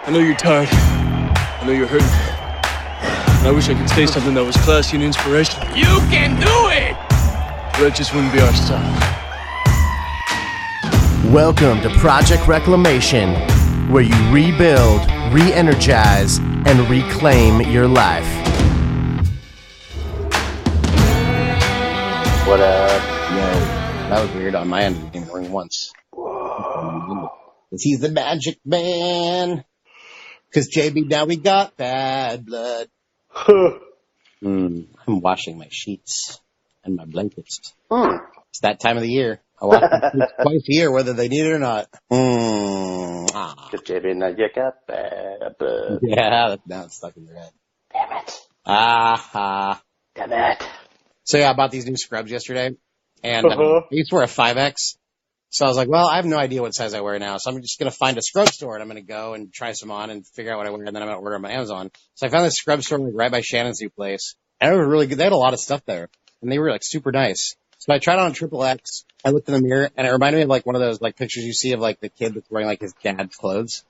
I know you're tired. I know you're hurting. And I wish I could say something that was classy and inspirational. You can do it! But that just wouldn't be our style. Welcome to Project Reclamation, where you rebuild, re-energize, and reclaim your life. What up? Yo, that was weird on my end. It didn't ring once. Whoa. He's the magic man. Because JB, now we got bad blood. I'm washing my sheets and my blankets. It's that time of the year. I wash my sheets twice a year, whether they need it or not. Because JB, now you got bad blood. Yeah, now it's stuck in your head. Damn it. Damn it. So yeah, I bought these new scrubs yesterday, and I used to wear a 5X. So I was like, well, I have no idea what size I wear now, so I'm just going to find a scrub store, and I'm going to go and try some on and figure out what I wear, and then I'm going to order them on Amazon. So I found this scrub store right by Shannon's new place, and it was really good. They had a lot of stuff there, and they were like super nice. So I tried on XXX. I looked in the mirror, and it reminded me of like one of those like pictures you see of like the kid that's wearing like his dad's clothes.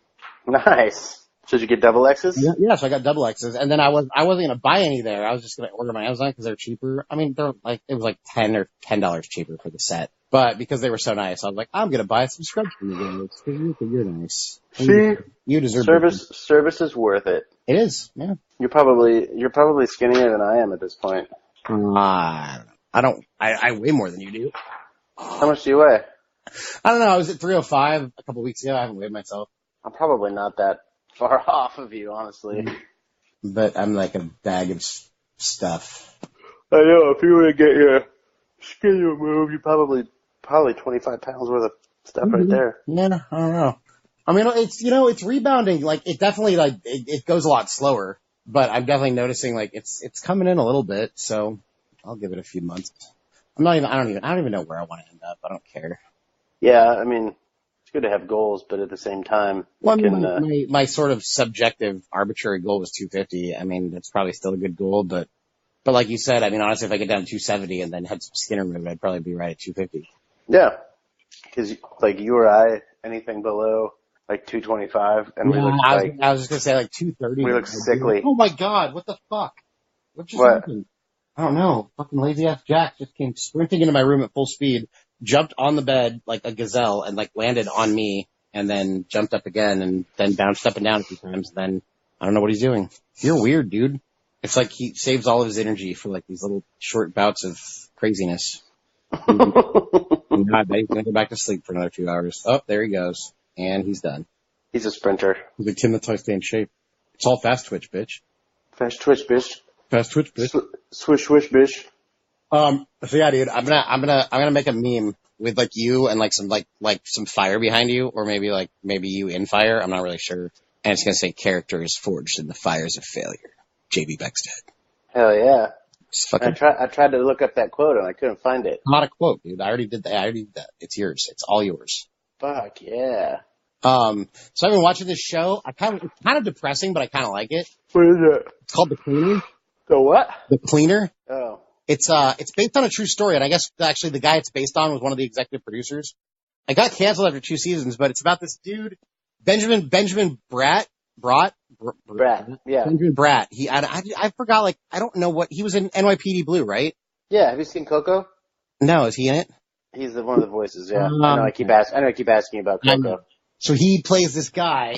Nice. So did you get double X's? Yeah, so I got double X's, and then I wasn't going to buy any there. I was just going to order them on Amazon because they're cheaper. I mean, it was like $10 cheaper for the set. But because they were so nice, I was like, I'm going to buy some scrubs from you guys because you're nice. See? You deserve Service is worth it. It is, yeah. You're probably skinnier than I am at this point. I weigh more than you do. How much do you weigh? I don't know. I was at 305 a couple weeks ago. I haven't weighed myself. I'm probably not that far off of you, honestly. But I'm like a bag of stuff. I know. If you were to get your skin removed, you probably 25 pounds worth of stuff right there. Yeah, I don't know. I mean, it's rebounding. Like, it definitely, like, it goes a lot slower, but I'm definitely noticing, like, it's coming in a little bit, so I'll give it a few months. I don't even know where I want to end up. I don't care. Yeah, I mean, it's good to have goals, but at the same time, well, my sort of subjective, arbitrary goal was 250. I mean, that's probably still a good goal, but like you said, I mean, honestly, if I get down to 270 and then had some skin removed, I'd probably be right at 250. Yeah. Because, like, you or I, anything below, like, 225, and we look like... I was just going to say, like, 230. We look sickly. Oh, my God, what the fuck? What just happened? I don't know. Fucking lazy-ass Jack just came sprinting into my room at full speed, jumped on the bed like a gazelle, and, like, landed on me, and then jumped up again, and then bounced up and down a few times, and then I don't know what he's doing. You're weird, dude. It's like he saves all of his energy for, like, these little short bouts of craziness. I bet he's going to go back to sleep for another 2 hours. Oh, there he goes. And he's done. He's a sprinter. He's like Tim the Toy Stay in shape. It's all fast twitch, bitch. Fast twitch, bitch. Fast twitch, bitch. Swish, swish, bitch. So yeah, dude, I'm gonna make a meme with like you and like some fire behind you, or maybe you in fire. I'm not really sure. And it's gonna say characters forged in the fires of failure. JB Beckstead. Hell yeah. I tried to look up that quote and I couldn't find it. Not a quote, dude. I already did that. It's yours. It's all yours. Fuck yeah. So I've been watching this show. It's kind of depressing, but I kind of like it. What is it? It's called The Cleaner. The what? The Cleaner. Oh. It's based on a true story, and I guess actually the guy it's based on was one of the executive producers. It got canceled after 2 seasons, but it's about this dude, Benjamin Bratt. Yeah. Benjamin Bratt. I forgot, like, I don't know what, he was in NYPD Blue, right? Yeah, have you seen Coco? No, is he in it? He's one of the voices, yeah. I know I keep asking about Coco. So he plays this guy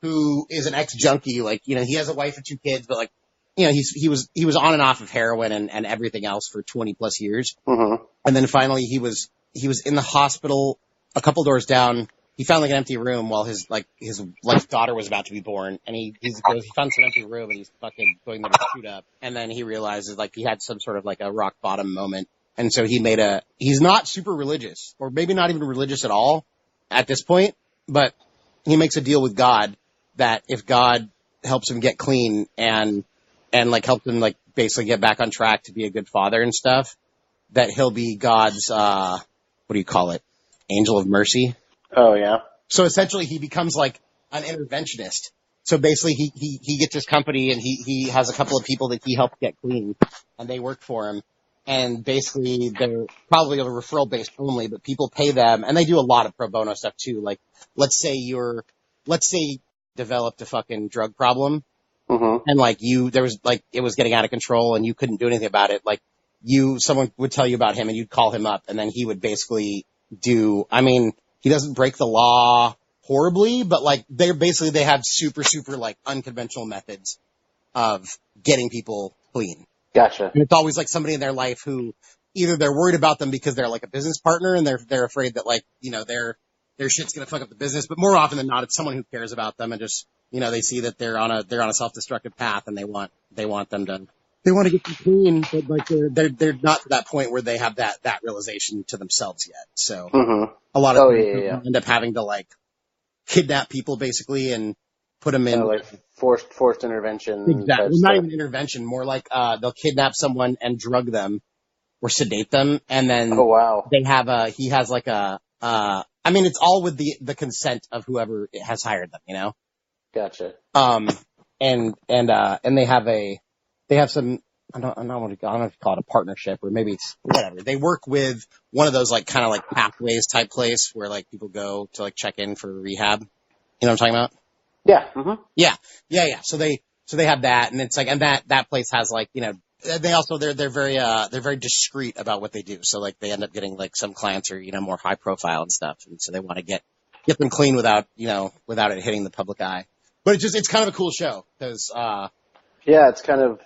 who is an ex-junkie, like, you know, he has a wife and 2 kids, but like, you know, he was on and off of heroin and everything else for 20 plus years. Mm-hmm. And then finally he was in the hospital a couple doors down. He found like an empty room while his daughter was about to be born, and he found some empty room and he's fucking going there to shoot up. And then he realizes like he had some sort of like a rock bottom moment, and so he's not super religious, or maybe not even religious at all at this point, but he makes a deal with God that if God helps him get clean and like helps him like basically get back on track to be a good father and stuff, that he'll be God's what do you call it? Angel of mercy. Oh, yeah. So essentially he becomes like an interventionist. So basically he gets his company and he has a couple of people that he helped get clean and they work for him. And basically they're probably a referral based only, but people pay them and they do a lot of pro bono stuff too. Like let's say developed a fucking drug problem, Mm-hmm. and like there was like it was getting out of control, and you couldn't do anything about it. Like someone would tell you about him, and you'd call him up, and then he would basically do. I mean, he doesn't break the law horribly, but like they have super like unconventional methods of getting people clean. Gotcha. And it's always like somebody in their life who either they're worried about them because they're like a business partner and they're afraid that like, you know, their shit's going to fuck up the business. But more often than not, it's someone who cares about them and just, you know, they see that they're on a self-destructive path and they want them to, they want to get them clean, but like they're not to that point where they have that realization to themselves yet. So a lot of people end up having to like kidnap people basically and put them in like forced intervention. Exactly. Well, not even intervention, more like they'll kidnap someone and drug them or sedate them, and then they have he has like I mean, it's all with the consent of whoever has hired them, you know. Gotcha. And they have some. I don't know if you call it a partnership or maybe it's whatever. They work with one of those like kind of like pathways type place where like people go to like check in for rehab. You know what I'm talking about? Yeah. Mm-hmm. Yeah. So they have that, and it's like, and that place has like, you know, they also, they're very discreet about what they do. So like they end up getting like some clients are, you know, more high profile and stuff. And so they want to get them clean without it hitting the public eye. But it's kind of a cool show because, yeah, it's kind of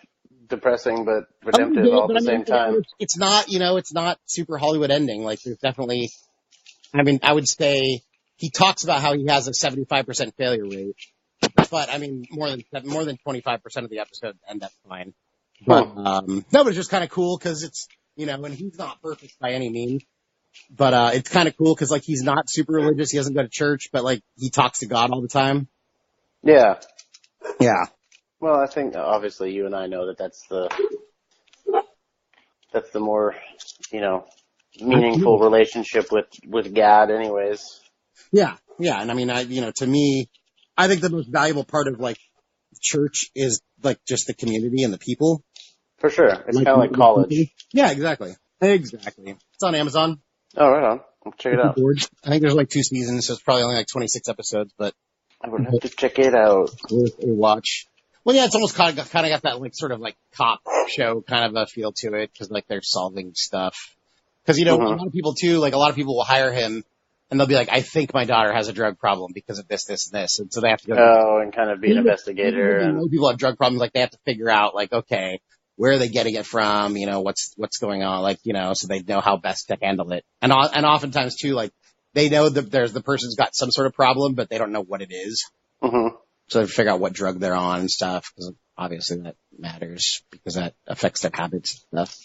depressing, but redemptive all at the same time. It's not, you know, it's not super Hollywood ending. Like there's definitely, I mean, I would say he talks about how he has a 75% failure rate. But I mean, more than 25% of the episodes end up fine. But no, but it's just kind of cool because it's, you know, and he's not perfect by any means. But it's kind of cool because like he's not super religious. He doesn't go to church, but like he talks to God all the time. Yeah. Yeah. Well, I think obviously you and I know that's the more, you know, meaningful relationship with God, anyways. Yeah. And I mean, to me, I think the most valuable part of like church is like just the community and the people. For sure. It's kind of like college. Yeah, exactly. It's on Amazon. Oh, right on. I'll check it out. I think there's like 2 seasons, so it's probably only like 26 episodes, but I would have to check it out. Worth a watch. Well, yeah, it's almost kind of got that like sort of like cop show kind of a feel to it because like they're solving stuff. Because, you know, a lot of people too, like a lot of people will hire him and they'll be like, I think my daughter has a drug problem because of this, this, and this. And so they have to go. Oh, and kind of be an investigator. And people have drug problems, like they have to figure out like, okay, where are they getting it from? You know, what's going on? Like, you know, so they know how best to handle it. And oftentimes too, like they know that the person's got some sort of problem, but they don't know what it is. Mm-hmm. So they have to figure out what drug they're on and stuff, because obviously that matters because that affects their habits and stuff.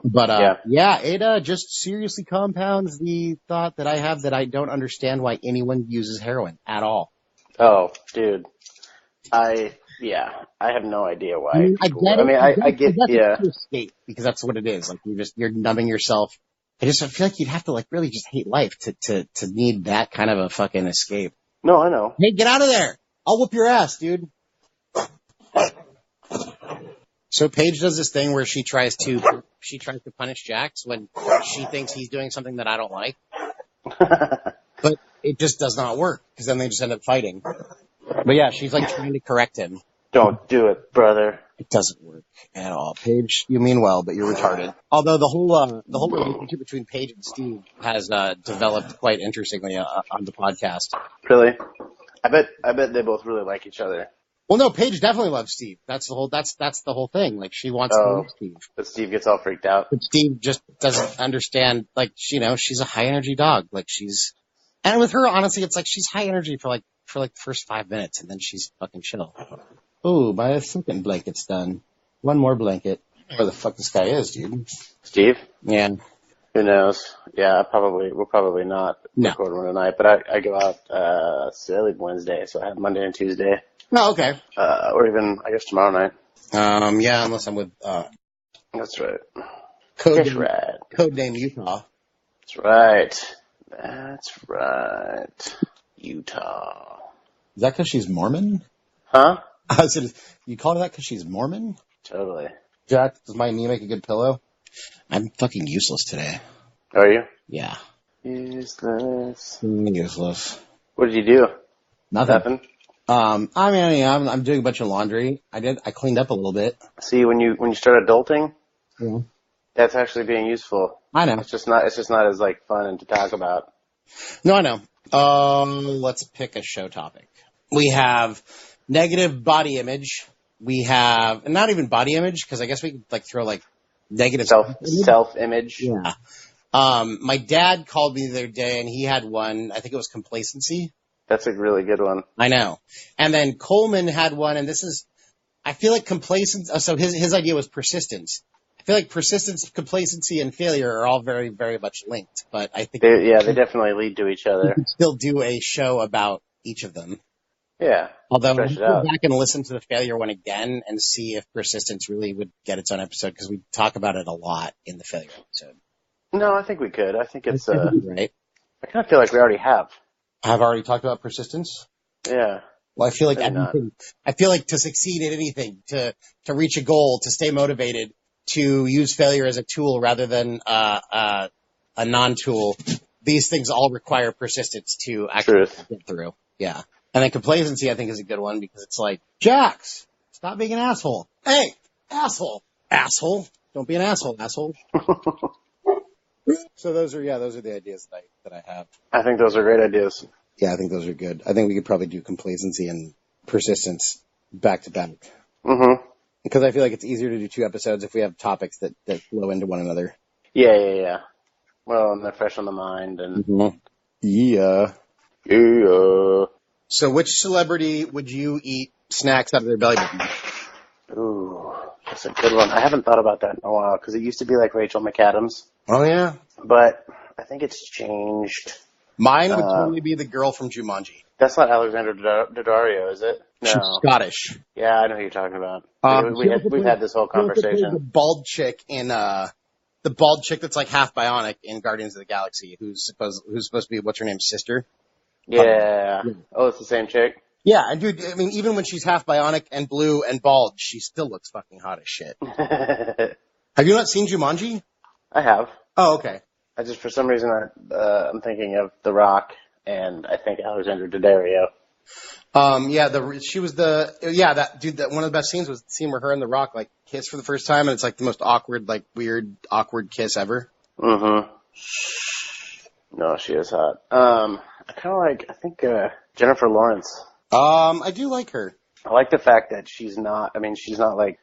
But, it just seriously compounds the thought that I have that I don't understand why anyone uses heroin at all. Oh, dude. I have no idea why. I get yeah. Escape, because that's what it is. Like you're numbing yourself. I feel like you'd have to like really just hate life to need that kind of a fucking escape. No, I know. Hey, get out of there. I'll whoop your ass, dude. So Paige does this thing where she tries to punish Jax when she thinks he's doing something that I don't like. But it just does not work because then they just end up fighting. But yeah, she's like trying to correct him. Don't do it, brother. It doesn't work at all. Paige, you mean well, but you're retarded. Although the whole relationship between Paige and Steve has developed quite interestingly on the podcast. Really? I bet they both really like each other. Well, no, Paige definitely loves Steve. That's the whole thing. Like she wants to love Steve. But Steve gets all freaked out. But Steve just doesn't understand. Like, you know, she's a high energy dog. Like and with her, honestly, it's like she's high energy for the first 5 minutes, and then she's fucking chill. Oh, my second blanket's done. One more blanket. Where the fuck this guy is, dude? Steve? Yeah. Who knows? Yeah, we'll probably not record one tonight, but I go out, silly Wednesday, so I have Monday and Tuesday. Oh, okay. Or even, I guess, tomorrow night. Yeah, unless I'm with, That's right. Codename Utah. That's right. Utah. Is that because she's Mormon? Huh? I said, you call her that because she's Mormon? Totally. Jack, does my knee make a good pillow? I'm fucking useless today. Are you? Yeah. Useless. Useless. What did you do? Nothing. I mean, yeah, I'm doing a bunch of laundry. I cleaned up a little bit. See, when you start adulting, Yeah. that's actually being useful. I know. It's just not as like fun to talk about. No, I know. Let's pick a show topic. We have negative body image. We have, and not even body image, because I guess we could like throw like negative self image. Yeah. My dad called me the other day, and he had one. I think it was complacency. That's a really good one. I know. And then Coleman had one, and I feel like complacency. So his idea was persistence. I feel like persistence, complacency, and failure are all very, very much linked. But I think they definitely lead to each other. We could still do a show about each of them. Yeah. Although we'll go back and listen to the failure one again and see if persistence really would get its own episode, because we talk about it a lot in the failure episode. No, I think we could. I think it's right. I kind of feel like we already have. I've already talked about persistence. Yeah. Well, I feel like I feel like to succeed at anything, to reach a goal, to stay motivated, to use failure as a tool rather than a non-tool, these things all require persistence to actually get through. Yeah. And then complacency, I think, is a good one, because it's like, Jax, stop being an asshole. Hey, asshole. Asshole. Don't be an asshole, asshole. So those are the ideas that I have. I think those are great ideas. Yeah, I think those are good. I think we could probably do complacency and persistence back to back. Mm-hmm. Because I feel like it's easier to do 2 episodes if we have topics that flow into one another. Yeah. Well, and they're fresh on the mind. And Yeah. Yeah. So which celebrity would you eat snacks out of their belly button? Ooh, that's a good one. I haven't thought about that in a while, because it used to be like Rachel McAdams. Oh, yeah? But I think it's changed. Mine would totally be the girl from Jumanji. That's not Alexander Daddario, is it? No. She's Scottish. Yeah, I know who you're talking about. We've had this whole conversation. The bald chick the bald chick that's like half bionic in Guardians of the Galaxy, who's supposed to be what's her name's sister. Yeah. Oh, it's the same chick? Yeah, and dude, I mean, even when she's half bionic and blue and bald, she still looks fucking hot as shit. Have you not seen Jumanji? I have. Oh, okay. I just, for some reason, I'm thinking of The Rock, and I think Alexander Daddario. That dude, that one of the best scenes was the scene where her and The Rock like kiss for the first time, and it's like the most awkward, like weird, awkward kiss ever. Mm-hmm. No, she is hot. I think Jennifer Lawrence. I do like her. I like the fact that she's supermodel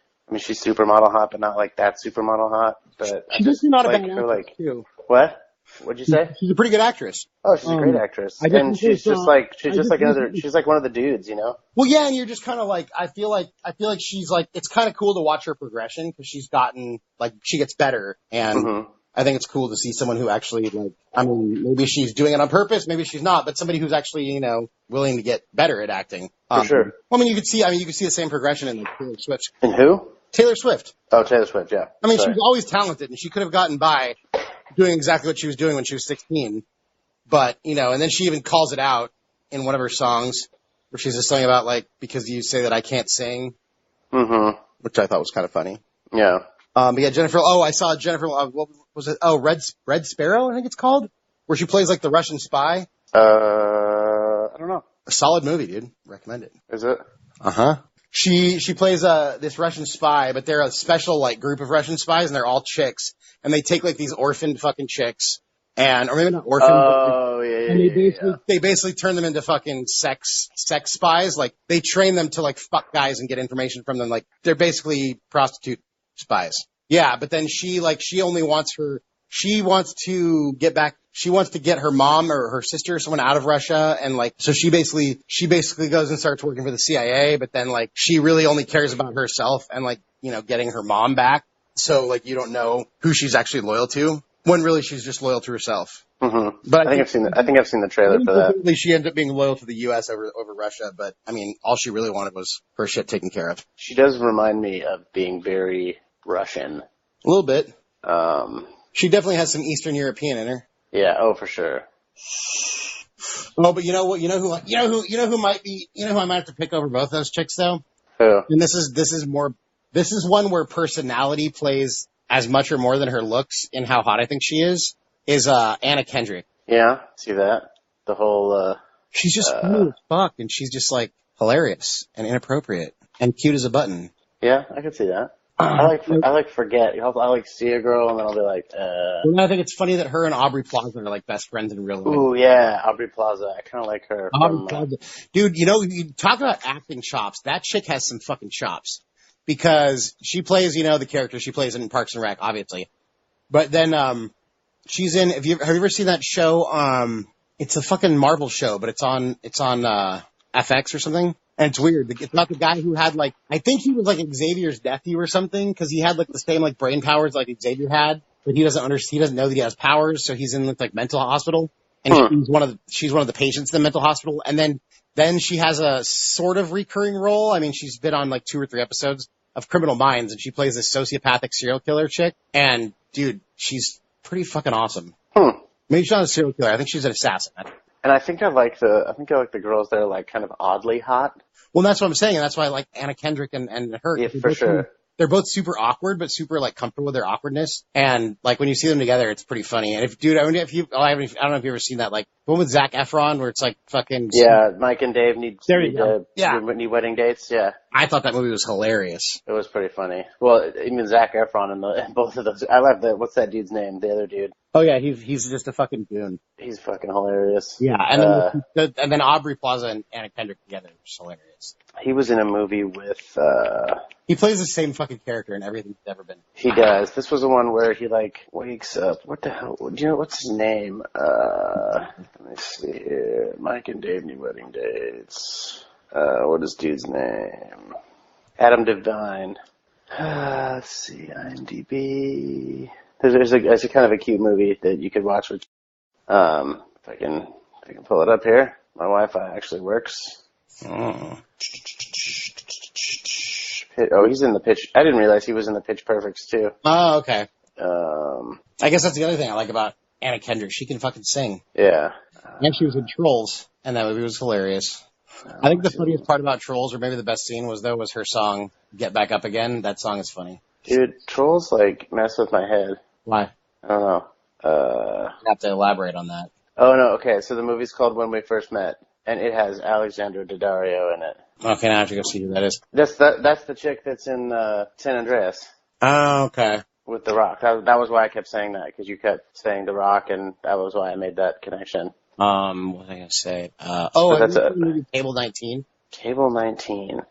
hot, but not like that supermodel hot. But she's just not a bad actress, too. What? What'd you say? She's a pretty good actress. Oh, she's a great actress. And she's like one of the dudes, you know? Well, yeah, and you're just kind of like, I feel like she's like, it's kind of cool to watch her progression, because she's gotten, like, she gets better, and I think it's cool to see someone who actually, like, I mean, maybe she's doing it on purpose, maybe she's not, but somebody who's actually, you know, willing to get better at acting. For sure. Well, I mean, you could see the same progression in like, Taylor Swift. In who? Taylor Swift. Oh, Taylor Swift, yeah. I mean, she was always talented, and she could have gotten by doing exactly what she was doing when she was 16. But, you know, and then she even calls it out in one of her songs, where she's just saying about, like, because you say that I can't sing. Mm-hmm. Which I thought was kind of funny. Yeah. But yeah, Jennifer, I saw Jennifer, what was it? Oh, Red Sparrow, I think it's called, where she plays like the Russian spy. I don't know. A solid movie, dude. Recommend it. Is it? Uh-huh. She plays, this Russian spy, but they're a special, like, group of Russian spies, and they're all chicks. And they take, like, these orphaned fucking chicks, or maybe not orphaned, and they basically turn them into fucking sex spies. Like, they train them to, like, fuck guys and get information from them. Like, they're basically prostitute spies. Yeah, but then she wants to get her mom or her sister or someone out of Russia, and like, so she basically goes and starts working for the CIA, but then like, she really only cares about herself and like, you know, getting her mom back. So like, you don't know who she's actually loyal to, when really she's just loyal to herself. Mm-hmm. But I think I've seen the trailer for that. She ended up being loyal to the U.S. over Russia, but I mean, all she really wanted was her shit taken care of. She does remind me of being very Russian. A little bit. She definitely has some Eastern European in her. Yeah. Oh, for sure. Oh, but you know what? You know who I might have to pick over both those chicks though. Who? And this is one where personality plays as much or more than her looks in how hot I think she is Anna Kendrick. Yeah. See that? The whole. She's just cool as fuck, and she's just like hilarious and inappropriate and cute as a button. Yeah, I could see that. I like forget. I like see a girl and then I'll be like, Well, I think it's funny that her and Aubrey Plaza are like best friends in real life. Ooh, yeah, Aubrey Plaza. I kind of like her. Dude, you talk about acting chops. That chick has some fucking chops because she plays, the character she plays in Parks and Rec, obviously. But then, she's in, have you ever seen that show? It's a fucking Marvel show, but it's on FX or something. And it's weird. It's not the guy who had I think he was like Xavier's nephew or something, because he had like the same brain powers like Xavier had, but he doesn't know that he has powers, so he's in this mental hospital, and she's one of the patients in the mental hospital, and then she has a sort of recurring role. I mean, she's been on 2 or 3 episodes of Criminal Minds, and she plays this sociopathic serial killer chick, and dude, she's pretty fucking awesome. Maybe she's not a serial killer. I think she's an assassin. And I think I like the girls that are kind of oddly hot. Well, that's what I'm saying, and that's why I like Anna Kendrick and her. Yeah, for sure. They're both super awkward, but super comfortable with their awkwardness. And when you see them together, it's pretty funny. And I don't know if you've ever seen that, the one with Zac Efron where it's fucking. Yeah, Mike and Dave need wedding dates. Yeah. I thought that movie was hilarious. It was pretty funny. Well, even Zac Efron in both of those. I love what's that dude's name? The other dude. Oh yeah, he's just a fucking goon. He's fucking hilarious. Yeah, and then Aubrey Plaza and Anna Kendrick together, which is hilarious. He was in a movie with. He plays the same fucking character in everything he's ever been. He does. This was the one where he wakes up. What the hell? Do you know what's his name? Let me see here. Mike and Dave need wedding dates. What is dude's name? Adam Devine. Let's see, IMDb. There's a kind of a cute movie that you could watch with. If I can pull it up here. My Wi-Fi actually works. Oh, he's in the Pitch. I didn't realize he was in the Pitch Perfects too. Oh, okay. I guess that's the other thing I like about Anna Kendrick. She can fucking sing. Yeah. And she was in Trolls, and that movie was hilarious. I think the funniest part about Trolls, or maybe the best scene, was her song "Get Back Up Again." That song is funny. Dude, Trolls mess with my head. Why? I don't know. You have to elaborate on that. Oh no. Okay, so the movie's called When We First Met, and it has Alexandra Daddario in it. Okay, now I have to go see who that is. That's the chick that's in San Andreas. Oh, okay. With The Rock. That was why I kept saying that, because you kept saying The Rock, and that was why I made that connection. What was I going to say? That's the movie Cable 19. Cable 19.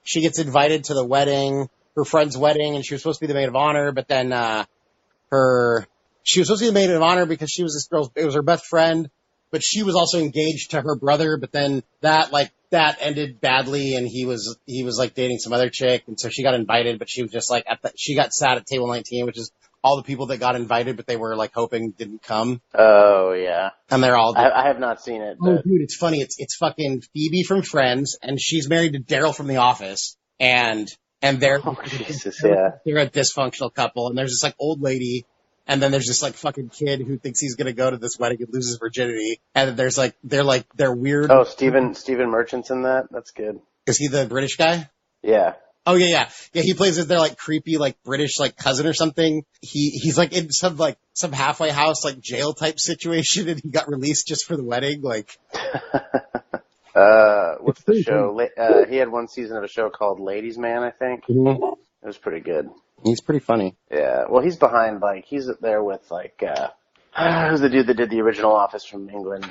She gets invited to the wedding, her friend's wedding, and she was supposed to be the maid of honor, but then she was supposed to be the maid of honor because she was this girl's, it was her best friend, but she was also engaged to her brother, but then that ended badly, and he was dating some other chick, and so she got invited, but she was just she got sat at table 19, which is all the people that got invited, but they were hoping didn't come. Oh yeah. And they're all. I have not seen it. Oh dude, it's funny. It's fucking Phoebe from Friends, and she's married to Daryl from The Office, and they're they're a dysfunctional couple, and there's this old lady. And then there's this fucking kid who thinks he's gonna go to this wedding and lose his virginity. And there's they're weird. Oh, Stephen Merchant's in that? That's good. Is he the British guy? Yeah. Oh yeah. He plays their creepy British cousin or something. He's in some halfway house jail type situation, and he got released just for the wedding. What's the show? He had one season of a show called Ladies Man, I think. Mm-hmm. It was pretty good. He's pretty funny. Yeah. Well, he's behind, he's there with, who's the dude that did the original Office from England?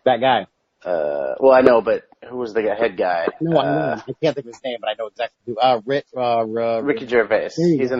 That guy. Well, I know, but who was the head guy? No, I know. I can't think of his name, but I know exactly who. Ricky Gervais. He's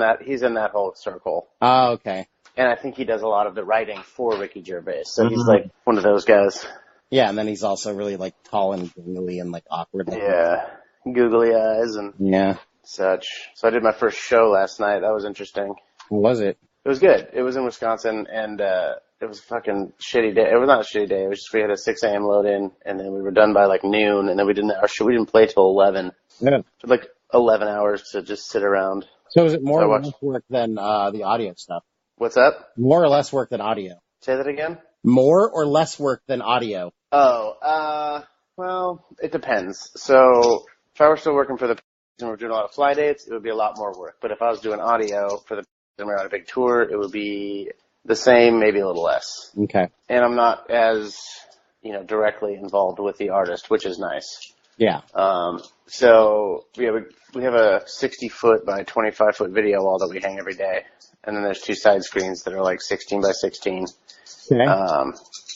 in that whole circle. Oh, okay. And I think he does a lot of the writing for Ricky Gervais. So he's one of those guys. Yeah, and then he's also really tall and gangly and awkward. Yeah. Googly eyes and. Yeah. Such. So I did my first show last night. That was interesting. What was it? It was good. It was in Wisconsin, and it was a fucking shitty day. It was not a shitty day. It was just we had a 6 a.m. load in, and then we were done by noon, and then we didn't play till 11. Yeah. So 11 hours to just sit around. So is it more or less work than the audio stuff? What's up? More or less work than audio. Say that again? More or less work than audio? Oh, well, it depends. So if I were still working for the and we're doing a lot of fly dates, it would be a lot more work. But if I was doing audio for and we're on a big tour, it would be the same, maybe a little less. Okay. And I'm not as, directly involved with the artist, which is nice. Yeah. So we have a 60-foot by 25-foot video wall that we hang every day, and then there's 2 side screens that are like 16 by 16. Okay.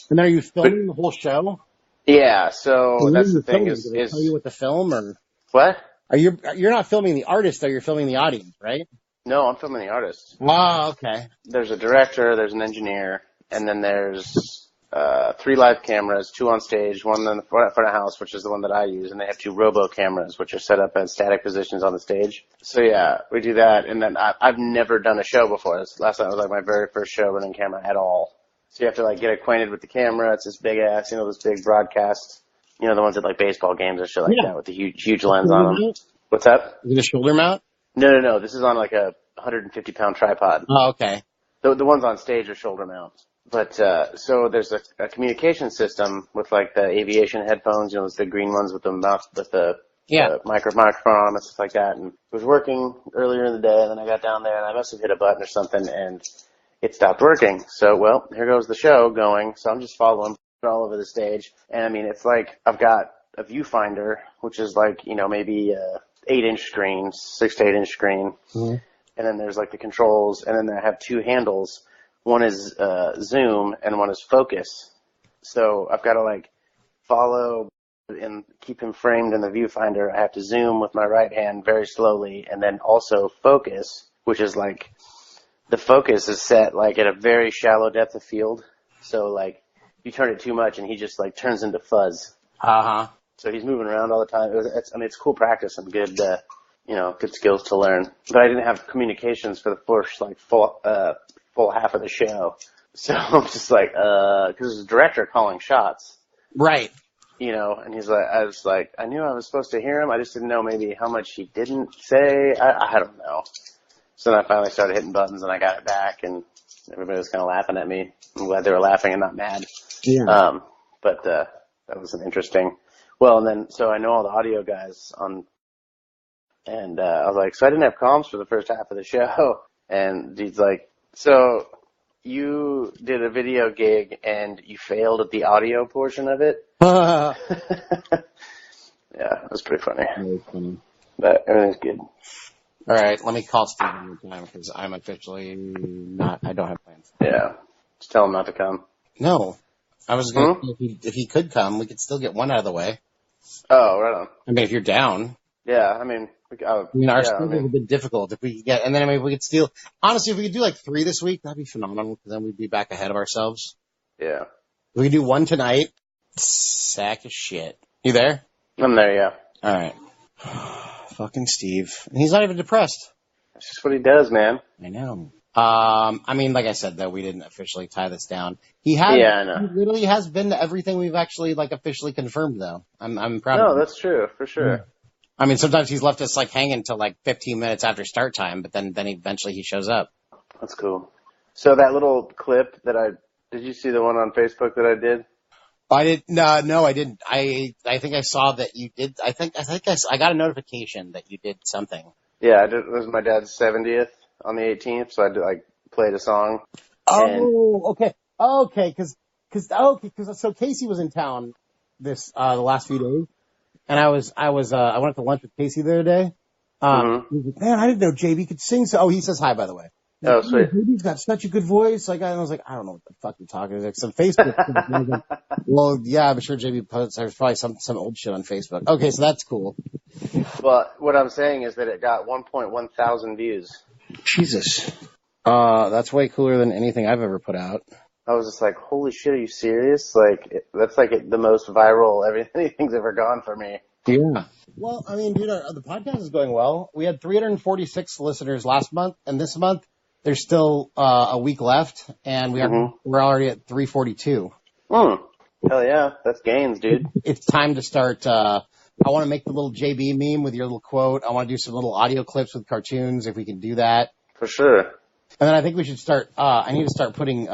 And are you filming the whole show? Yeah. So that's the thing. Is they tell you what to film or what? You're not filming the artist though? You're filming the audience, right? No, I'm filming the artist. Oh, okay. There's a director, there's an engineer, and then there's 3 live cameras, 2 on stage, 1 in the front of house, which is the one that I use, and they have 2 robo cameras, which are set up at static positions on the stage. So yeah, we do that, and then I've never done a show before. Last night was like my very first show running camera at all. So you have to like get acquainted with the camera. It's this big ass, this big broadcast, the ones at like baseball games and shit like that with the huge lens on them. What's that? Is it a shoulder mount? No. This is on like a 150-pound tripod. Oh, okay. The ones on stage are shoulder mounts. But, so there's a communication system with like the aviation headphones, the green ones with the mouth, with the microphone on them and stuff like that. And it was working earlier in the day, and then I got down there and I must have hit a button or something and it stopped working. So, well, here goes the show going. So I'm just following all over the stage. And I mean, it's like I've got a viewfinder, which is like, maybe 8-inch screen, 6 to 8-inch screen. Mm-hmm. And then there's like the controls, and then I have 2 handles. One is zoom, and one is focus. So I've got to like follow and keep him framed in the viewfinder. I have to zoom with my right hand very slowly, and then also focus, which is like the focus is set like at a very shallow depth of field. So like you turn it too much, and he just like turns into fuzz. So he's moving around all the time. It's cool practice and good. Good skills to learn. But I didn't have communications for the first, like, full half of the show. So I'm just like, cause there's a director calling shots. Right. And he's like, I knew I was supposed to hear him. I just didn't know maybe how much he didn't say. I don't know. So then I finally started hitting buttons and I got it back and everybody was kind of laughing at me. I'm glad they were laughing and not mad. Yeah. But that was an interesting, and then, so I know all the audio guys and I was like, so I didn't have comms for the first half of the show. And dude's like, so you did a video gig and you failed at the audio portion of it? Yeah, it was pretty funny. That was funny. But everything's good. All right, let me call Steve one more time because I'm officially I don't have plans. Yeah. Just tell him not to come. No. I was going to, if he could come, we could still get one out of the way. Oh, right on. I mean, if you're down. Yeah, our schedule is a bit difficult. If we could get, and then if we could steal, honestly, if we could do like 3 this week, that'd be phenomenal because then we'd be back ahead of ourselves. Yeah. If we could do 1 tonight. Sack of shit. You there? I'm there, yeah. All right. Fucking Steve. And he's not even depressed. That's just what he does, man. I know. I mean, like I said, though, we didn't officially tie this down. He has. Yeah, I know. He literally has been to everything we've actually like officially confirmed, though. I'm proud. No, of him. that's true for sure. Yeah. I mean, sometimes he's left us like hanging till like 15 minutes after start time, but then eventually he shows up. That's cool. So that little clip that did you see the one on Facebook that I did? I did no, I didn't. I think I saw that you did. I got a notification that you did something. Yeah, it was my dad's 70th on the 18th, so I played a song. Oh, okay, because so Casey was in town the last few days, and I went to lunch with Casey the other day. He was like, man, I didn't know JB could sing. So, he says hi, by the way. Oh, sweet. JB's got such a good voice. Like, I was like, I don't know what the fuck you're talking about. Like, some Facebook. Like, well, yeah, I'm sure JB posts. There's probably some old shit on Facebook. Okay, so that's cool. Well, what I'm saying is that it got 1.1 thousand views. Jesus. That's way cooler than anything I've ever put out. I was just like, holy shit, are you serious? Like, that's like the most viral anything's ever gone for me. Yeah. Well, I mean, dude, the podcast is going well. We had 346 listeners last month, and this month there's still a week left, and we're already at 342. Hell yeah, that's gains, dude. It's time to start. I want to make the little JB meme with your little quote. I want to do some little audio clips with cartoons if we can do that. For sure. And then I think we should start. I need to start putting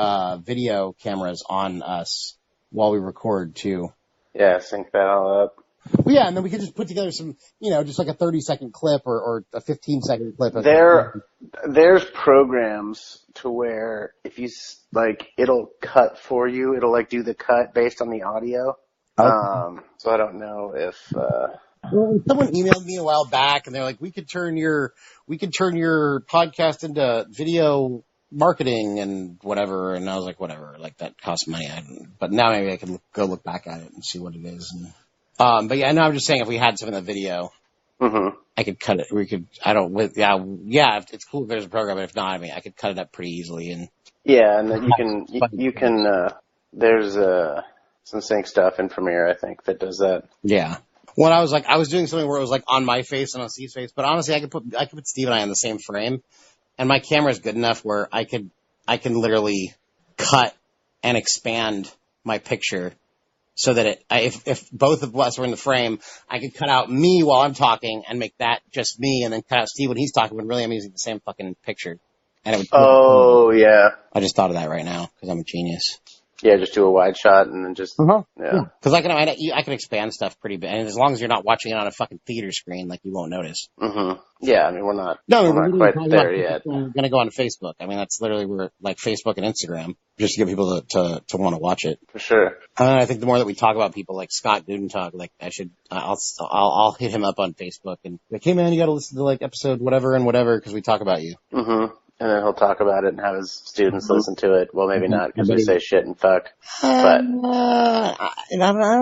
video cameras on us while we record too. Yeah, sync that all up. Well, yeah, and then we could just put together some, just like a 30-second clip or a 15-second clip. There's programs to where if you, like, it'll cut for you. It'll, like, do the cut based on the audio. Okay. So I don't know if... Well, someone emailed me a while back, and they're like, we could turn your podcast into video marketing and whatever. And I was like, whatever, like that costs money. But now maybe I can go look back at it and see what it is. And, but yeah, no, I'm just saying if we had some in the video, I could cut it. It's cool if there's a program, but if not, I mean, I could cut it up pretty easily. And yeah, and then you can, there's some sync stuff in Premiere, I think, that does that. Yeah. When I was doing something where it was like on my face and on Steve's face, but honestly, I could put Steve and I on the same frame, and my camera is good enough where I can literally cut and expand my picture so that if both of us were in the frame, I could cut out me while I'm talking and make that just me, and then cut out Steve when he's talking, when really I'm using the same fucking picture. And it would. Oh yeah. I just thought of that right now because I'm a genius. Yeah, just do a wide shot and then just, yeah. Because I can expand stuff pretty big, and as long as you're not watching it on a fucking theater screen, like, you won't notice. Yeah, I mean, we're not quite there yet. We're gonna go on to Facebook. I mean, that's literally where, like, Facebook and Instagram, just to get people to want to watch it. For sure. I think the more that we talk about people like Scott Dudentag, like, I'll hit him up on Facebook and like, hey man, you gotta listen to like episode whatever and whatever, because we talk about you. And then he'll talk about it and have his students listen to it. Well, maybe not, because we say shit and fuck. But I don't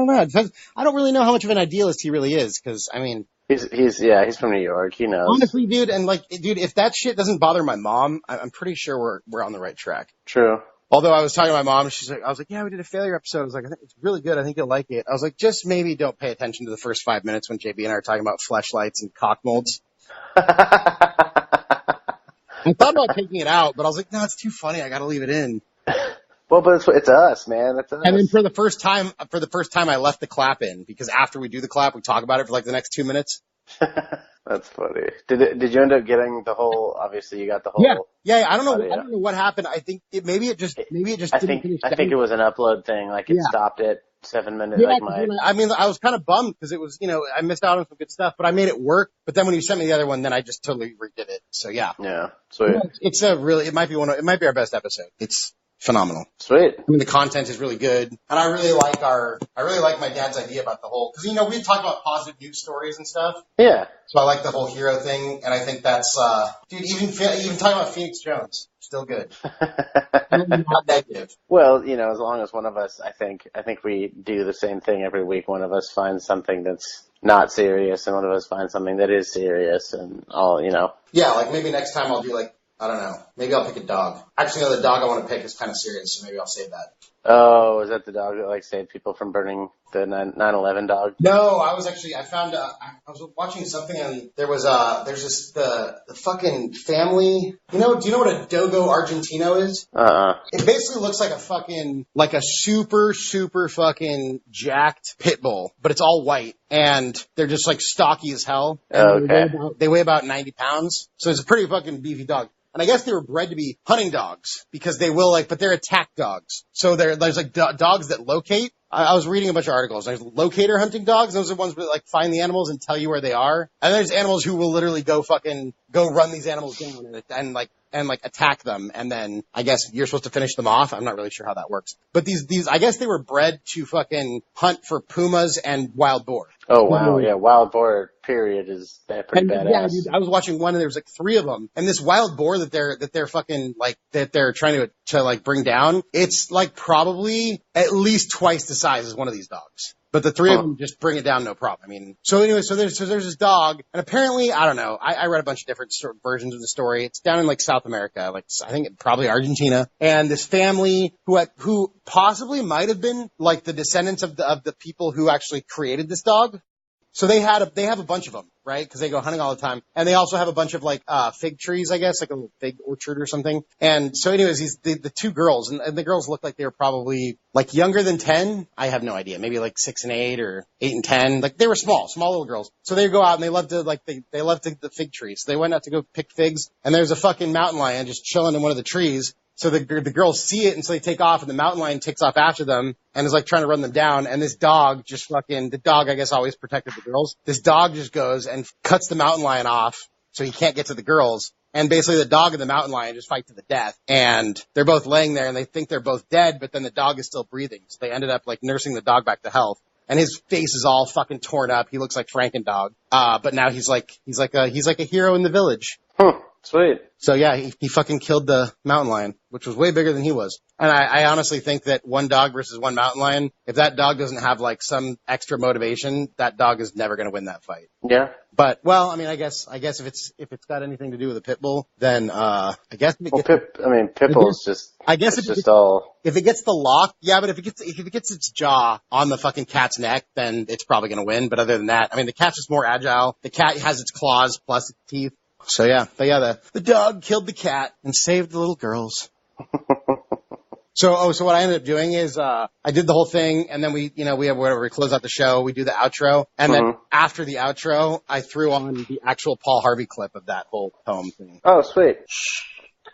know. I don't really know how much of an idealist he really is, because, I mean... He's from New York. He knows. Honestly, dude, and like, dude, if that shit doesn't bother my mom, I'm pretty sure we're on the right track. True. Although I was talking to my mom, I was like, yeah, we did a failure episode. I was like, I think it's really good. I think you'll like it. I was like, just maybe don't pay attention to the first 5 minutes when JB and I are talking about fleshlights and cock molds. I thought about taking it out, but I was like, no, it's too funny. I got to leave it in. Well, but it's us, man. It's us. And then for the first time, I left the clap in, because after we do the clap, we talk about it for like the next 2 minutes. That's funny. Did you end up getting the whole? Obviously, you got the whole. Yeah. I don't know what happened. I think maybe it just didn't finish. I think it was an upload thing. Like it stopped at 7 minutes. Yeah, I mean, I was kind of bummed because it was, I missed out on some good stuff, but I made it work. But then when you sent me the other one, then I just totally redid it. So yeah. Yeah. Sweet. It's it might be our best episode. It's phenomenal. Sweet. I mean, the content is really good, and I really like my dad's idea about the whole, because we talk about positive news stories and stuff. Yeah. So I like the whole hero thing, and I think that's, dude, even talking about Phoenix Jones, still good. Not negative. Well, as long as one of us, I think we do the same thing every week. One of us finds something that's not serious, and one of us finds something that is serious, and all, Yeah, like maybe next time I'll do like, I don't know. Maybe I'll pick a dog. Actually, the dog I want to pick is kind of serious, so maybe I'll save that. Oh, is that the dog that saved people from burning the 9/11 dog? No, I was watching something, and there's the fucking family. Do you know what a Dogo Argentino is? It basically looks like a super, super fucking jacked pit bull, but it's all white, and they're just like stocky as hell. Okay. They weigh about 90 pounds, so it's a pretty fucking beefy dog. And I guess they were bred to be hunting dogs, because they will but they're attack dogs. So there's like dogs that locate. I was reading a bunch of articles. There's locator hunting dogs. Those are the ones that find the animals and tell you where they are. And there's animals who will literally go run these animals down and attack them. And then I guess you're supposed to finish them off. I'm not really sure how that works. But these, I guess they were bred to fucking hunt for pumas and wild boar. Oh, wow. Yeah. Wild boar period is pretty badass. Yeah, dude, I was watching one and there was 3 of them. And this wild boar that they're trying to bring down, it's probably at least twice the size as one of these dogs. But the 3 of them just bring it down no problem. I mean, so anyway, so there's this dog, and apparently, I don't know, I read a bunch of different versions of the story. It's down in South America, I think probably Argentina, and this family who possibly might have been the descendants of the people who actually created this dog. So they have a bunch of them, right? Because they go hunting all the time. And they also have a bunch of fig trees, I guess, like a little fig orchard or something. And so anyways, the 2 girls, and the girls look like they were probably younger than 10. I have no idea. Maybe 6 and 8 or 8 and 10. They were small little girls. So they go out and they love the fig trees. So they went out to go pick figs, and there's a fucking mountain lion just chilling in one of the trees. So the girls see it, and so they take off, and the mountain lion takes off after them and is like trying to run them down. And this dog just the dog, I guess, always protected the girls. This dog just goes and cuts the mountain lion off so he can't get to the girls. And basically the dog and the mountain lion just fight to the death. And they're both laying there and they think they're both dead, but then the dog is still breathing. So they ended up like nursing the dog back to health. And his face is all fucking torn up. He looks like Frankendog. But now he's like a hero in the village. Huh. Sweet. So yeah, he fucking killed the mountain lion, which was way bigger than he was. And I honestly think that one dog versus one mountain lion, if that dog doesn't have like some extra motivation, that dog is never going to win that fight. Yeah. But, well, I mean, I guess if it's got anything to do with a pit bull, then, I guess. Pit bull is just, I guess if it gets the lock, yeah, but if it gets its jaw on the fucking cat's neck, then it's probably going to win. But other than that, I mean, the cat's just more agile. The cat has its claws plus its teeth. So yeah, the dog killed the cat and saved the little girls. So what I ended up doing is, I did the whole thing, and then we close out the show, we do the outro, and then after the outro, I threw on the actual Paul Harvey clip of that whole poem thing. Oh, sweet.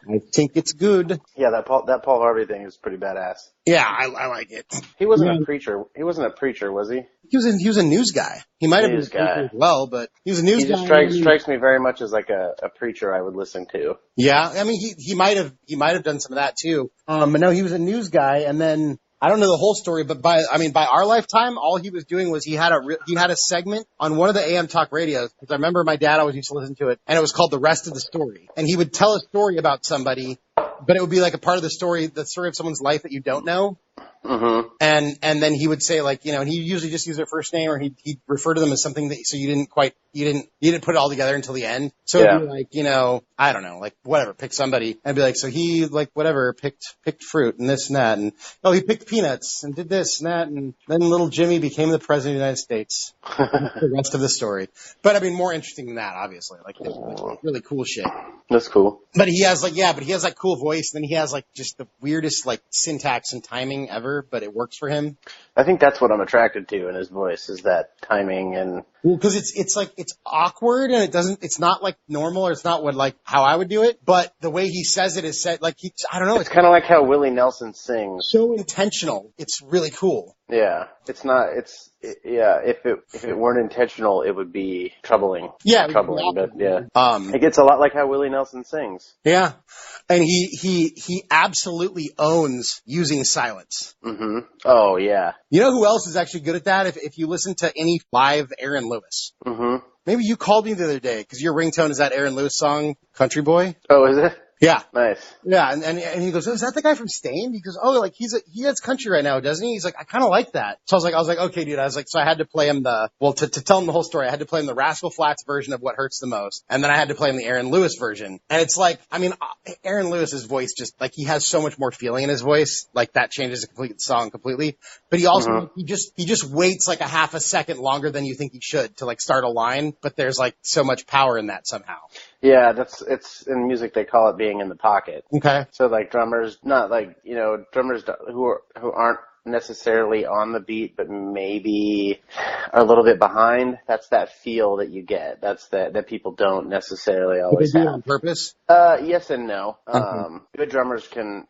I think it's good. Yeah, that Paul Harvey thing is pretty badass. Yeah, I like it. He wasn't a preacher. He wasn't a preacher, was he? He was a news guy. He might have been a preacher as well, but he was a news guy. He just strikes me very much as like a preacher I would listen to. Yeah, I mean he might have done some of that too. But no, he was a news guy, and then I don't know the whole story, but by our lifetime, all he was doing was he had a segment on one of the AM talk radios, because I remember my dad always used to listen to it, and it was called The Rest of the Story. And he would tell a story about somebody, but it would be like a part of the story of someone's life that you don't know. Mm-hmm. And then he would say like, and he usually just use their first name, or he'd refer to them as something that, so you didn't put it all together until the end. So it'd be like, I don't know, like whatever, pick somebody and be like, so he like whatever, picked fruit and this and that. And he picked peanuts and did this and that. And then little Jimmy became the president of the United States. The rest of the story. But I mean, more interesting than that, obviously, like really cool shit. That's cool. But he has like cool voice. And then he has like just the weirdest like syntax and timing ever, but it works for him. I think that's what I'm attracted to in his voice, is that timing and. Well, because it's awkward and it's not like normal, or it's not how I would do it, but the way he says it is said like I don't know. It's kind of like how Willie Nelson sings. So intentional. It's really cool. Yeah. If it weren't intentional, it would be troubling. Yeah. Troubling, but yeah. It gets a lot like how Willie Nelson sings. Yeah. And he absolutely owns using silence. Mm-hmm. Oh, yeah. You know who else is actually good at that? If you listen to any live Aaron Lewis. Mm-hmm. Maybe you called me the other day because your ringtone is that Aaron Lewis song, Country Boy. Oh, is it? Yeah. Nice. Yeah, and he goes, oh, is that the guy from Stain? He goes, oh, like he has country right now, doesn't he? He's like, I kind of like that. So I was like, okay, dude. I was like, so I had to play him to tell him the whole story, I had to play him the Rascal Flatts version of What Hurts the Most, and then I had to play him the Aaron Lewis version. And it's like, I mean, Aaron Lewis's voice just, like, he has so much more feeling in his voice, like that changes the song completely. But he also, he just waits like a half a second longer than you think he should to like start a line, but there's like so much power in that somehow. Yeah, it's in music they call it being in the pocket. Okay. So like drummers, not like, drummers who aren't necessarily on the beat, but maybe are a little bit behind. That's that feel that you get. That's that people don't necessarily always have. On purpose? Yes and no. Good drummers can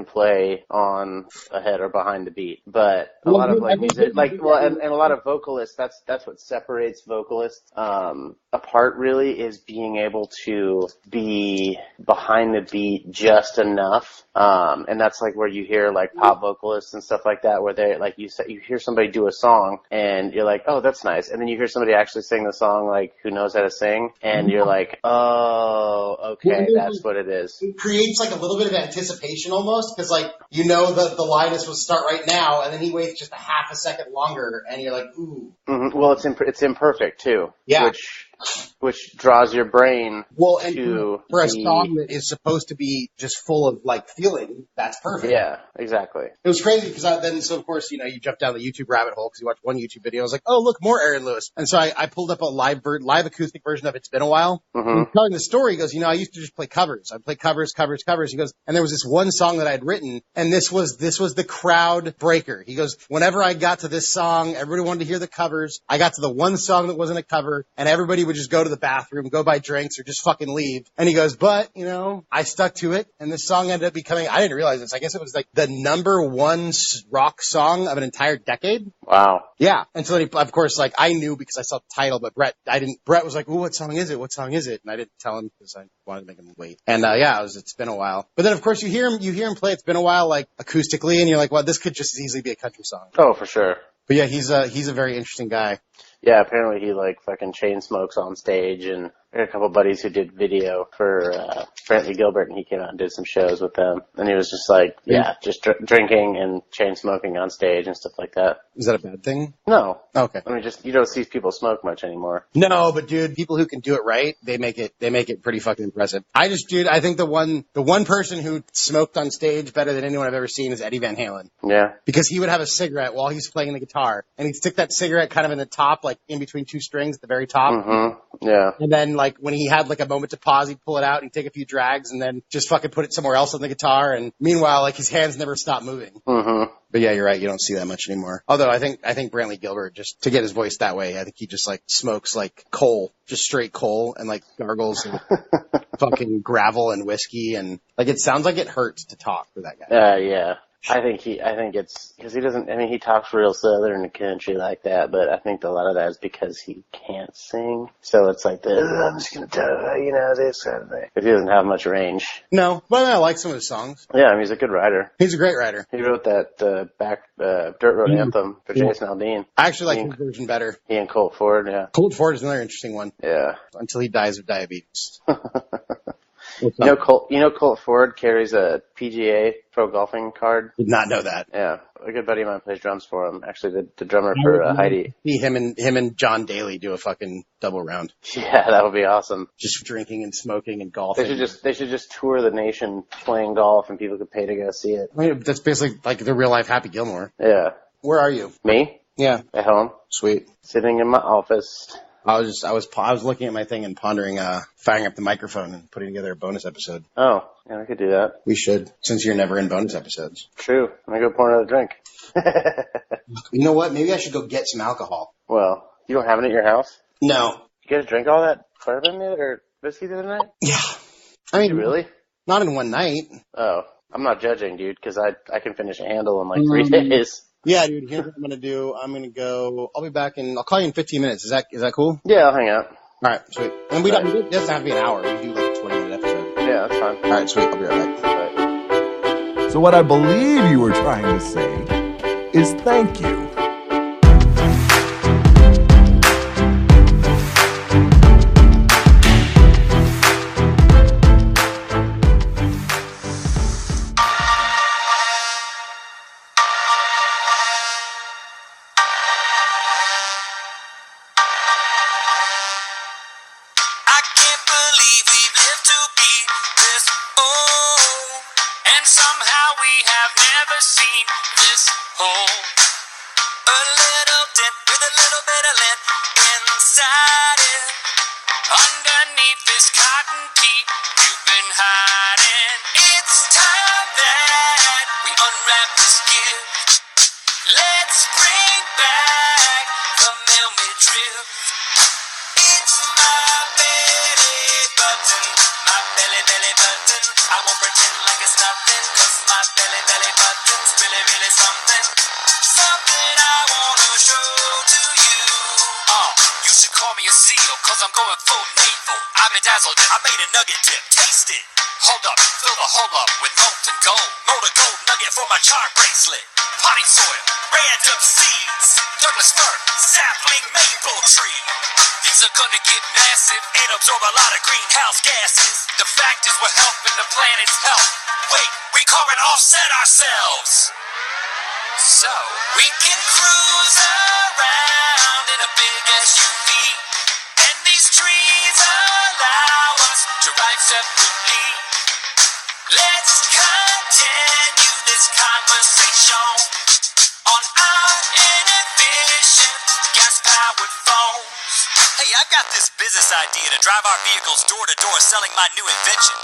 play on ahead or behind the beat, but a lot of like music, and a lot of vocalists. That's what separates vocalists apart. Really, is being able to be behind the beat just enough, and that's like where you hear like pop vocalists and stuff like that, where they like you hear somebody do a song and you're like, oh, that's nice, and then you hear somebody actually sing the song like who knows how to sing, and you're like, oh, okay, that's what it is. It creates like a little bit of anticipation almost, because like the line is supposed to start right now, and then he waits just a half a second longer, and you're like, ooh. Mm-hmm. Well, it's imperfect too. Yeah. Which draws your brain to for a song that is supposed to be just full of like feeling, that's perfect. Yeah, exactly. It was crazy because of course, you jumped down the YouTube rabbit hole because you watched one YouTube video. I was like, oh, look, more Aaron Lewis. And so I pulled up a live acoustic version of It's Been a While. Mm-hmm. Telling the story, he goes, I used to just play covers. I'd play covers. He goes, and there was this one song that I had written, and this was the crowd breaker. He goes, whenever I got to this song, everybody wanted to hear the covers. I got to the one song that wasn't a cover, and everybody would just go to the bathroom, go buy drinks, or just fucking leave. And he goes, but, you know, I stuck to it, and this song ended up becoming, I didn't realize this, I guess it was like the number one rock song of an entire decade. Wow. Yeah. And so then he, of course, like, I knew because I saw the title, but Brett was like, ooh, what song is it? What song is it? And I didn't tell him because I wanted to make him wait. And, yeah, it's been a while. But then, of course, you hear him play It's Been a While, like, acoustically, and you're like, well, this could just as easily be a country song. Oh, for sure. But yeah, he's a very interesting guy. Yeah, apparently he like fucking chain smokes on stage, and I had a couple buddies who did video for Brantley Gilbert, and he came out and did some shows with them, and he was just like, yeah, just drinking and chain smoking on stage and stuff like that. Is that a bad thing? No. Okay. I mean, just you don't see people smoke much anymore. No, but dude, people who can do it right, they make it pretty fucking impressive. I think the one person who smoked on stage better than anyone I've ever seen is Eddie Van Halen. Yeah. Because he would have a cigarette while he's playing the guitar, and he'd stick that cigarette kind of in the top, like in between two strings at the very top. Mm-hmm. Yeah. And then, like, when he had, like, a moment to pause, he'd pull it out and he'd take a few drags and then just fucking put it somewhere else on the guitar. And meanwhile, like, his hands never stop moving. Mm-hmm. But yeah, you're right. You don't see that much anymore. Although I think Brantley Gilbert, just to get his voice that way, I think he just, like, smokes, like, coal, just straight coal, and, like, gargles and fucking gravel and whiskey. And, like, it sounds like it hurts to talk for that guy. Yeah. I think it's, because he doesn't, I mean, he talks real southern and country like that, but I think a lot of that is because he can't sing. So it's like I'm just going to tell you, this kind of thing. Because he doesn't have much range. No, but I like some of his songs. Yeah, I mean, he's a good writer. He's a great writer. He wrote that Dirt Road Anthem for Jason Aldean. I actually like his version better. He and Colt Ford, yeah. Colt Ford is another interesting one. Yeah. Until he dies of diabetes. Colt Ford carries a PGA pro golfing card. Did not know that. Yeah, a good buddy of mine plays drums for him. Actually, the drummer for Heidi. See him and John Daly do a fucking double round. Yeah, that would be awesome. Just drinking and smoking and golfing. They should just tour the nation playing golf, and people could pay to go see it. I mean, that's basically like the real life Happy Gilmore. Yeah. Where are you? Me? Yeah. At home. Sweet. Sitting in my office. I was looking at my thing and pondering firing up the microphone and putting together a bonus episode. Oh, yeah, I could do that. We should, since you're never in bonus episodes. True. I'm gonna go pour another drink. You know what? Maybe I should go get some alcohol. Well, you don't have it at your house? No. You guys drink all that bourbon or whiskey the other night? Yeah. I mean, really? Not in one night. Oh, I'm not judging, dude, because I can finish a handle in like 3 days. Yeah, dude, here's what I'm going to do. I'll be back I'll call you in 15 minutes. Is that cool? Yeah, I'll hang out. All right, sweet. And it doesn't have to be an hour. We can do like a 20-minute episode. Yeah, that's fine. All right, sweet. I'll be right back. Bye. So what I believe you were trying to say is thank you. I made a nugget dip, taste it. Hold up, fill the hole up with molten gold. Mold a gold nugget for my charm bracelet. Potting soil, random seeds. Douglas fir, sapling, maple tree. These are gonna get massive and absorb a lot of greenhouse gases. The fact is we're helping the planet's health. Wait, we carbon offset ourselves. So we can cruise around in a big SUV. And these trees allow us to ride separately. Let's continue this conversation on our inefficient gas-powered phones. Hey, I've got this business idea to drive our vehicles door to door selling my new invention.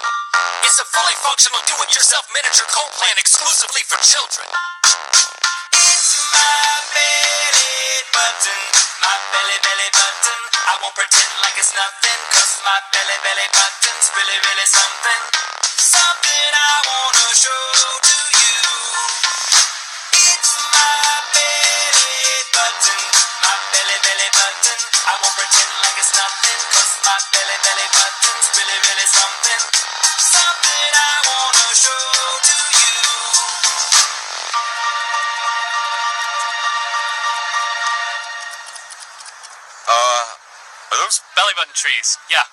It's a fully functional do-it-yourself miniature coal plant exclusively for children. It's my belly button, my belly button. I I won't pretend like it's nothing, 'cause my belly button's really, really something. Something I wanna show to you. It's my belly button, my belly button. I won't pretend like it's nothing, 'cause my belly button's really, really something. Something I wanna show to you. Are those belly button trees? Yeah.